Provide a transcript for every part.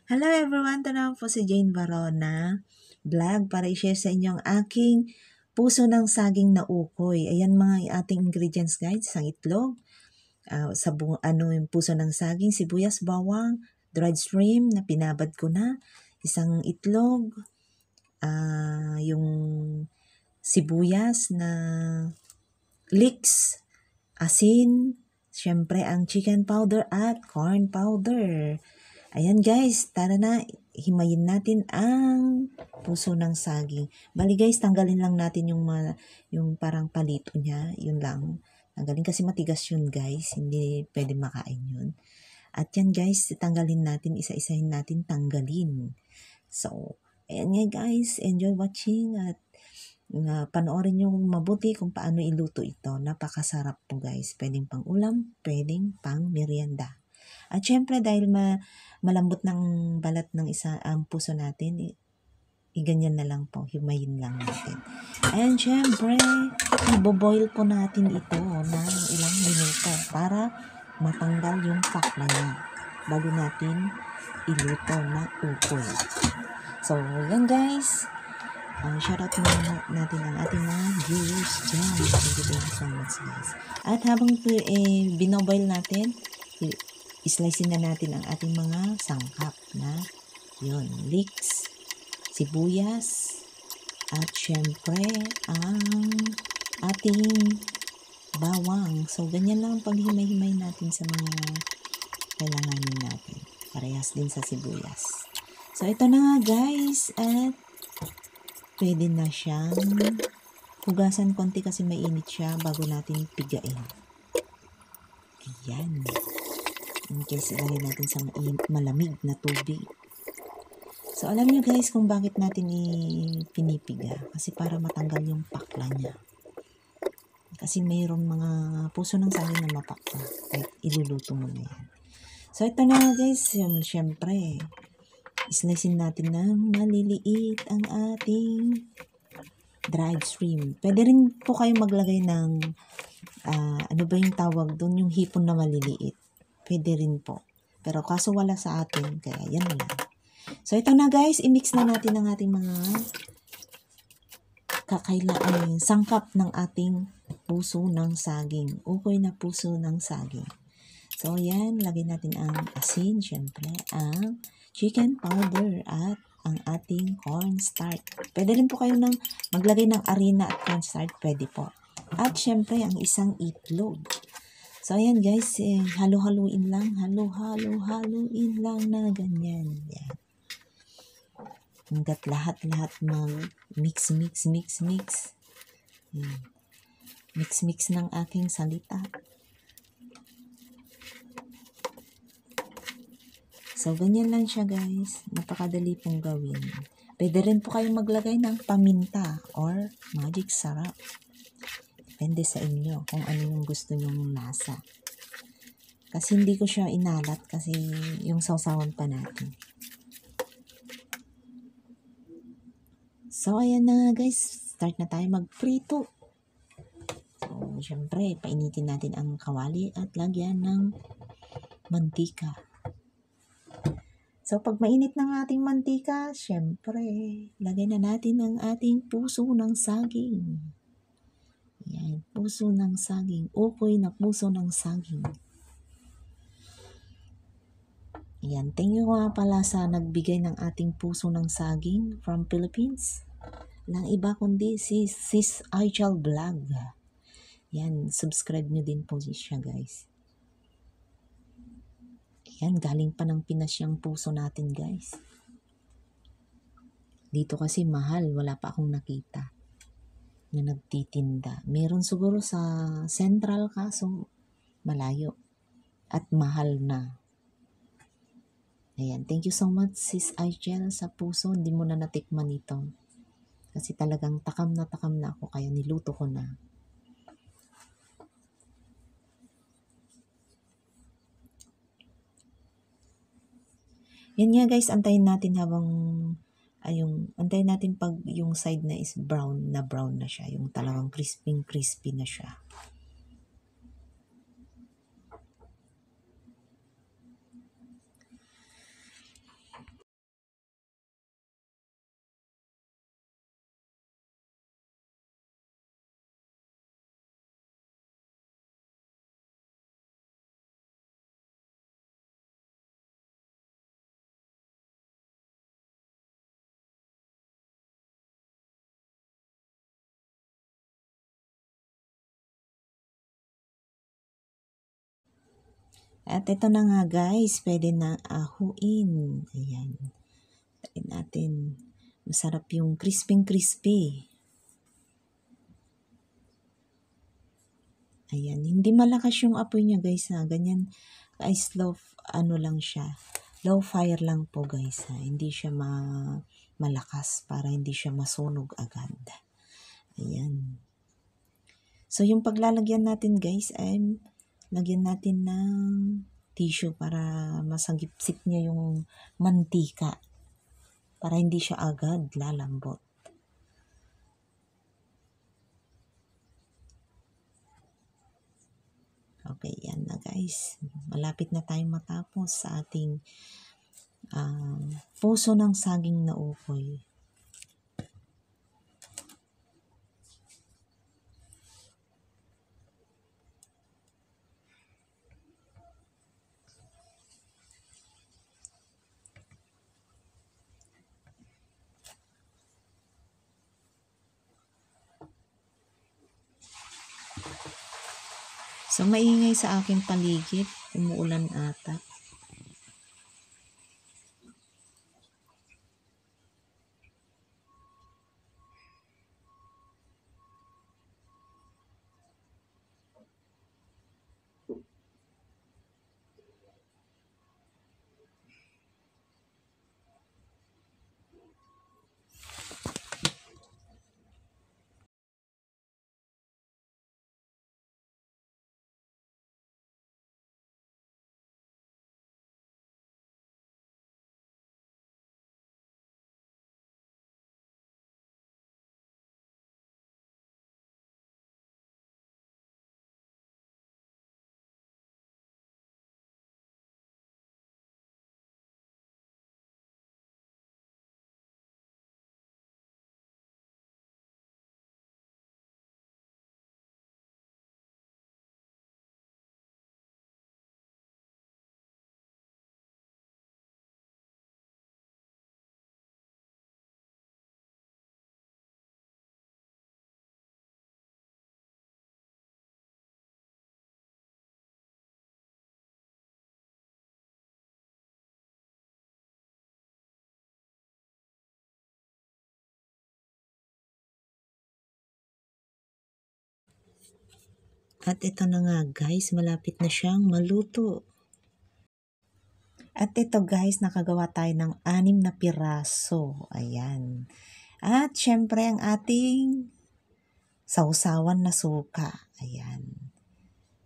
Hello everyone, ito naman po si Jane Varona vlog para i-share sa inyo ang aking puso ng saging na ukoy. Ayan mga ating ingredients guys, isang itlog, yung puso ng saging, sibuyas, bawang, dried shrimp na pinabad ko na, isang itlog, yung sibuyas na leeks, asin, syempre ang chicken powder at corn powder. Ayan guys, tara na, himayin natin ang puso ng saging. Bali guys, tanggalin lang natin yung parang palito niya, yun lang. Tanggalin kasi matigas yun guys, hindi pwede makain yun. At yan guys, tanggalin natin, isa-isahin natin tanggalin. So, ayan nga guys, enjoy watching at panoorin nyo mabuti kung paano iluto ito. Napakasarap po guys, pwedeng pang ulam, pwedeng pang merienda. At syempre dahil malambot ng balat ng ang puso natin, iganyan na lang po, himayin lang natin. And syempre, iboboil po natin ito ng ilang minuto para matanggal yung pakla niya bago natin iluto na ukoy. So, yan guys. Shoutout muna natin ang ating mga viewers dyan. Thank you so much guys. At habang binoboil natin, islicein na natin ang ating mga sangkap na yun, leeks, sibuyas, at syempre ang ating bawang. So, ganyan lang ang paghimay-himay natin sa mga kailanganin natin. Parehas din sa sibuyas. So, ito na nga guys, at pwede na siyang hugasan konti kasi mainit siya bago natin pigain. Ayan. In case ilagay natin sa malamig na tubig. So, alam nyo guys kung bakit natin pinipiga. Kasi para matanggal yung pakla niya. Kasi mayroong mga puso ng saging na mapakla. Kahit iluluto mo na yan. So, ito na guys. Siyempre, islicein natin ng maliliit ang ating dried shrimp. Pwede rin po kayo maglagay ng, ano ba yung tawag doon? Yung hipon na maliliit. Pwede rin po. Pero kaso wala sa atin, kaya yan na lang. So, ito na guys, i-mix na natin ang ating mga sangkap ng ating puso ng saging. Ukoy na puso ng saging. So, yan, lagay natin ang asin, syempre, ang chicken powder at ang ating cornstarch. Pwede rin po kayo maglagay ng harina at cornstarch, pwede po. At syempre, ang isang itlog. So, ayan guys, halo-haluin lang. Halo-haluin lang na ganyan. Yan. Hanggat lahat-lahat mix. Yan. Mix ng aking salita. So, ganyan lang siya guys. Napakadali pong gawin. Pwede rin po kayong maglagay ng paminta or magic sarap. Depende sa inyo kung ano yung gusto nyong lasa. Kasi hindi ko siya inalat kasi yung sausawan pa natin. So, ayan na guys. Start na tayo magprito. So, syempre, painitin natin ang kawali at lagyan ng mantika. So, pag mainit ng ating mantika, syempre, lagay na natin ang ating puso ng saging. Yan, puso ng saging. Ukoy na puso ng saging. Yan, thank you nga pala sa nagbigay ng ating puso ng saging from Philippines. Lang iba kundi si Sis Aichel Vlog. Yan, subscribe nyo din po siya guys. Yan, galing pa ng Pinas yung puso natin guys. Dito kasi mahal, wala pa akong nakita na nagtitinda. Meron siguro sa Central kaso malayo at mahal na. Ayan, thank you so much Sis Aichel sa puso. Hindi mo na natikman ito. Kasi talagang takam na ako kaya niluto ko na. Yan nga guys, antayin natin habang antayin natin pag yung side na is brown na siya. Yung talagang crispy na siya. At ito na nga guys, pwede na ahuin. Ayan. Tain natin. Masarap yung crispy. Ayan. Hindi malakas yung apoy niya guys ha. Ganyan. Ay slow, ano lang siya. Low fire lang po guys ha. Hindi siya malakas para hindi siya masunog agad. Ayan. So yung paglalagyan natin guys ay lagyan natin ng tissue para masagipsip niya yung mantika. Para hindi siya agad lalambot. Okay, yan na guys. Malapit na tayong matapos sa ating puso ng saging na ukoy. So, maingay sa aking paligid. Umuulan ata. At ito na nga guys, malapit na siyang maluto. At ito guys, nakagawa tayo ng 6 na piraso. Ayan. At syempre ang ating sausawan na suka. Ayan.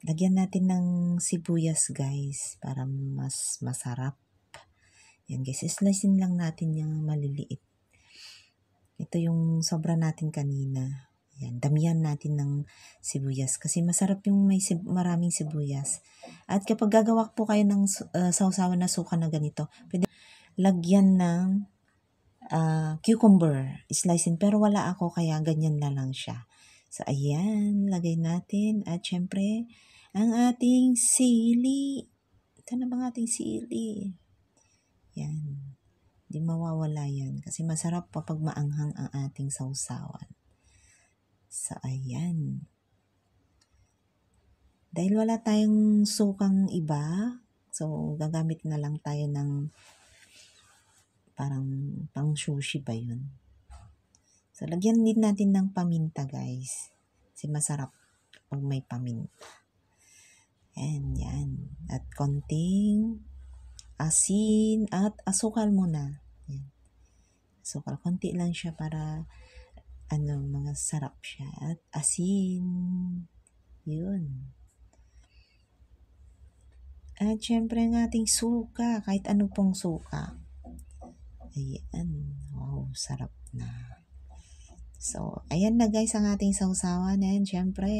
Lagyan natin ng sibuyas guys para mas masarap. Ayan guys, slicein lang natin yung maliliit. Ito yung sobra natin kanina. Ayan, damihan natin ng sibuyas kasi masarap yung may maraming sibuyas. At kapag gagawa po kayo ng sausawan na suka na ganito, pwede lagyan ng cucumber, slicein. Pero wala ako kaya ganyan na lang siya. So ayan, lagay natin. At syempre, ang ating sili. Ito na bang ating sili? Yan. Di mawawala yan kasi masarap kapag maanghang ang ating sausawan. So, ayan. Dahil wala tayong sukang iba, so gagamit na lang tayo ng parang pang sushi ba yun. So, lagyan din natin ng paminta guys. Kasi masarap pag may paminta. And yan. At konting asin at asukal muna. Yan. Asukal. Konti lang siya para mga sarap siya. At asin. Yun. At syempre ang ating suka. Kahit ano pong suka. Ayan. Wow, sarap na. So, ayan na guys ang ating sausawan. And syempre,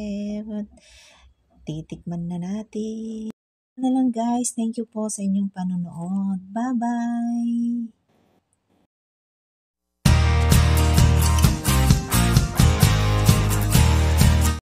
titikman na natin. Na lang guys. Thank you po sa inyong panonood. Bye-bye!